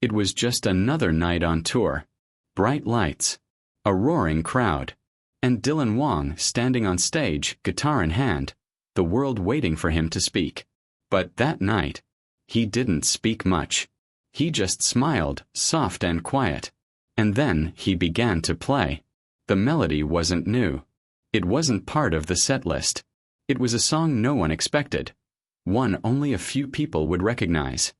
It was just another night on tour. Bright lights, a roaring crowd, and Dylan Wang standing on stage, guitar in hand, the world waiting for him to speak. But that night, he didn't speak much. He just smiled, soft and quiet. And then he began to play. The melody wasn't new. It wasn't part of the set list. It was a song no one expected. One only a few people would recognize.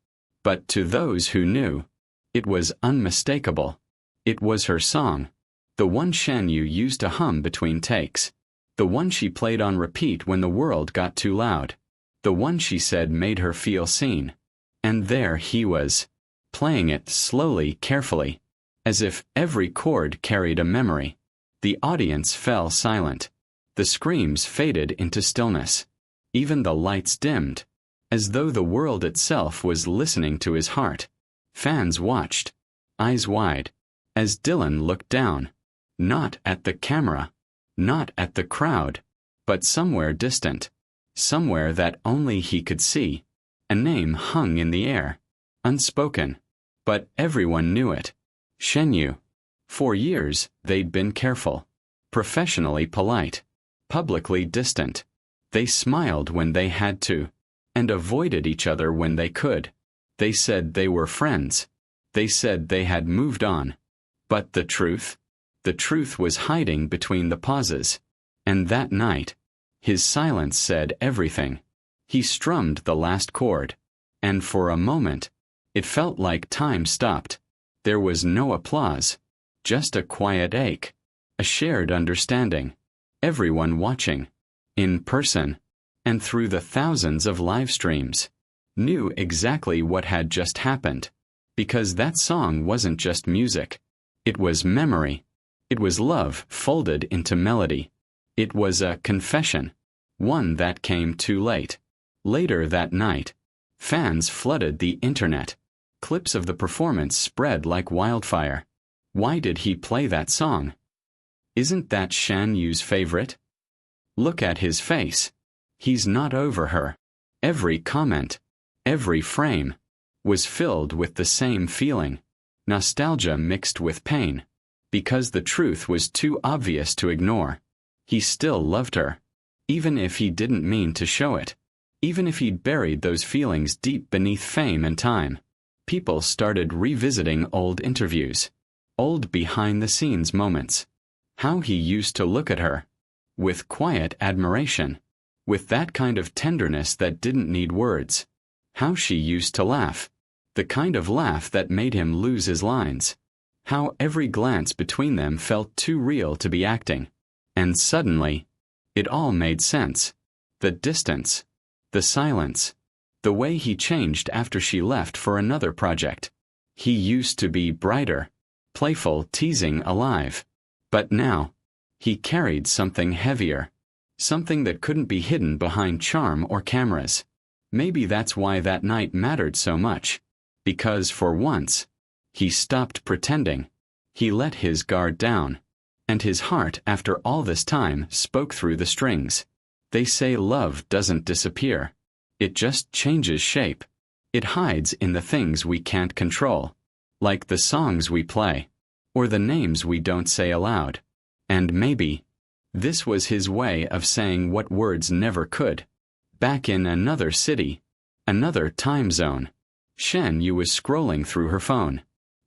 But to those who knew, it was unmistakable. It was her song. The one Shen Yue used to hum between takes. The one she played on repeat when the world got too loud. The one she said made her feel seen. And there he was, playing it slowly, carefully, as if every chord carried a memory. The audience fell silent. The screams faded into stillness. Even the lights dimmed, as though the world itself was listening to his heart. Fans watched, eyes wide, as Dylan looked down, not at the camera, not at the crowd, but somewhere distant, somewhere that only he could see. A name hung in the air, unspoken, but everyone knew it. Shen Yue. For years, they'd been careful, professionally polite, publicly distant. They smiled when they had to, and avoided each other when they could. They said they were friends. They said they had moved on. But the truth was hiding between the pauses. And that night, his silence said everything. He strummed the last chord, and for a moment, it felt like time stopped. There was no applause, just a quiet ache, a shared understanding. Everyone watching, in person, and through the thousands of live streams, knew exactly what had just happened. Because that song wasn't just music. It was memory. It was love folded into melody. It was a confession, one that came too late. Later that night, fans flooded the internet. Clips of the performance spread like wildfire. Why did he play that song? Isn't that Shen Yue's favorite? Look at his face. He's not over her. Every comment, every frame, was filled with the same feeling. Nostalgia mixed with pain. Because the truth was too obvious to ignore. He still loved her. Even if he didn't mean to show it. Even if he'd buried those feelings deep beneath fame and time. People started revisiting old interviews. Old behind-the-scenes moments. How he used to look at her. With quiet admiration. With that kind of tenderness that didn't need words. How she used to laugh. The kind of laugh that made him lose his lines. How every glance between them felt too real to be acting. And suddenly, it all made sense. The distance. The silence. The way he changed after she left for another project. He used to be brighter, playful, teasing, alive. But now, he carried something heavier. Something that couldn't be hidden behind charm or cameras. Maybe that's why that night mattered so much. Because for once, he stopped pretending. He let his guard down. And his heart, after all this time, spoke through the strings. They say love doesn't disappear. It just changes shape. It hides in the things we can't control. Like the songs we play. Or the names we don't say aloud. And maybe, this was his way of saying what words never could. Back in another city. Another time zone. Shen Yue was scrolling through her phone.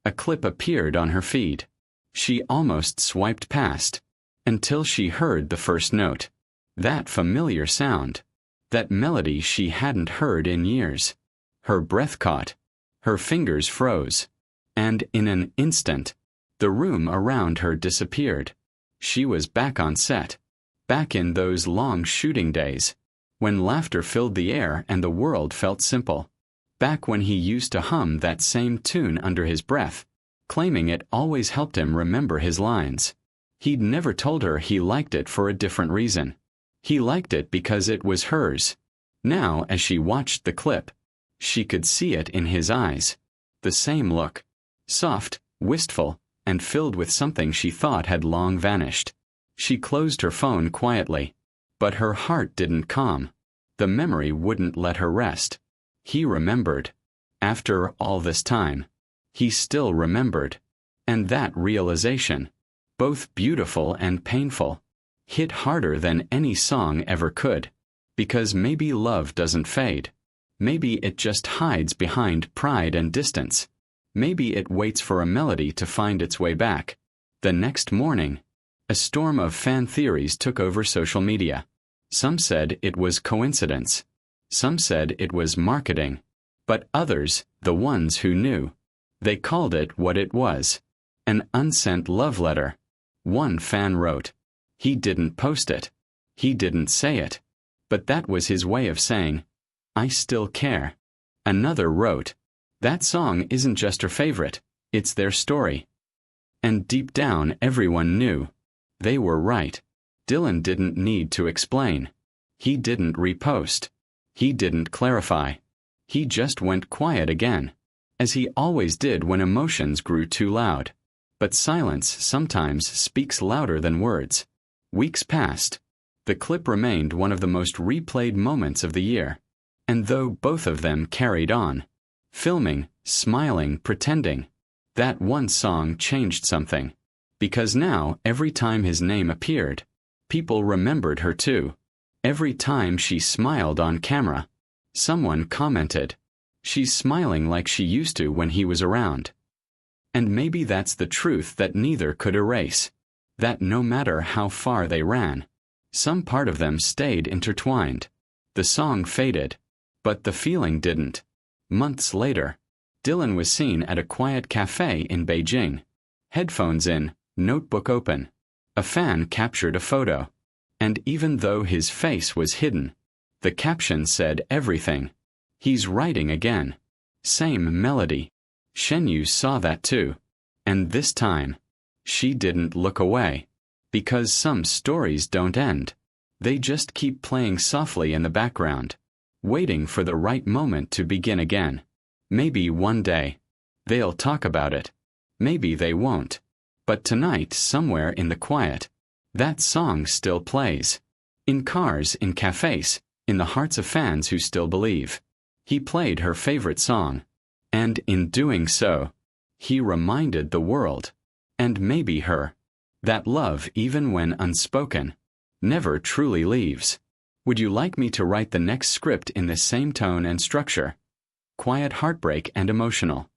A clip appeared on her feed. She almost swiped past, until she heard the first note. That familiar sound. That melody she hadn't heard in years. Her breath caught. Her fingers froze. And in an instant, the room around her disappeared. She was back on set. Back in those long shooting days. When laughter filled the air and the world felt simple. Back when he used to hum that same tune under his breath, claiming it always helped him remember his lines. He'd never told her he liked it for a different reason. He liked it because it was hers. Now, as she watched the clip, she could see it in his eyes. The same look. Soft, wistful, and filled with something she thought had long vanished. She closed her phone quietly. But her heart didn't calm. The memory wouldn't let her rest. He remembered. After all this time, he still remembered. And that realization, both beautiful and painful, hit harder than any song ever could. Because maybe love doesn't fade. Maybe it just hides behind pride and distance. Maybe it waits for a melody to find its way back. The next morning, a storm of fan theories took over social media. Some said it was coincidence. Some said it was marketing. But others, the ones who knew, they called it what it was. An unsent love letter. One fan wrote, "He didn't post it. He didn't say it. But that was his way of saying, I still care." Another wrote, "That song isn't just her favorite, it's their story." And deep down everyone knew. They were right. Dylan didn't need to explain. He didn't repost. He didn't clarify. He just went quiet again, as he always did when emotions grew too loud. But silence sometimes speaks louder than words. Weeks passed. The clip remained one of the most replayed moments of the year. And though both of them carried on, filming, smiling, pretending, that one song changed something. Because now, every time his name appeared, people remembered her too. Every time she smiled on camera, someone commented, "She's smiling like she used to when he was around." And maybe that's the truth that neither could erase. That no matter how far they ran, some part of them stayed intertwined. The song faded, but the feeling didn't. Months later, Dylan was seen at a quiet cafe in Beijing. Headphones in, notebook open. A fan captured a photo. And even though his face was hidden, the caption said everything. "He's writing again." Same melody. Shen Yue saw that too. And this time, she didn't look away. Because some stories don't end. They just keep playing softly in the background, waiting for the right moment to begin again. Maybe one day, they'll talk about it. Maybe they won't. But tonight, somewhere in the quiet, that song still plays. In cars, in cafes, in the hearts of fans who still believe. He played her favorite song. And in doing so, he reminded the world, and maybe her, that love, even when unspoken, never truly leaves. Would you like me to write the next script in the same tone and structure? Quiet heartbreak and emotional.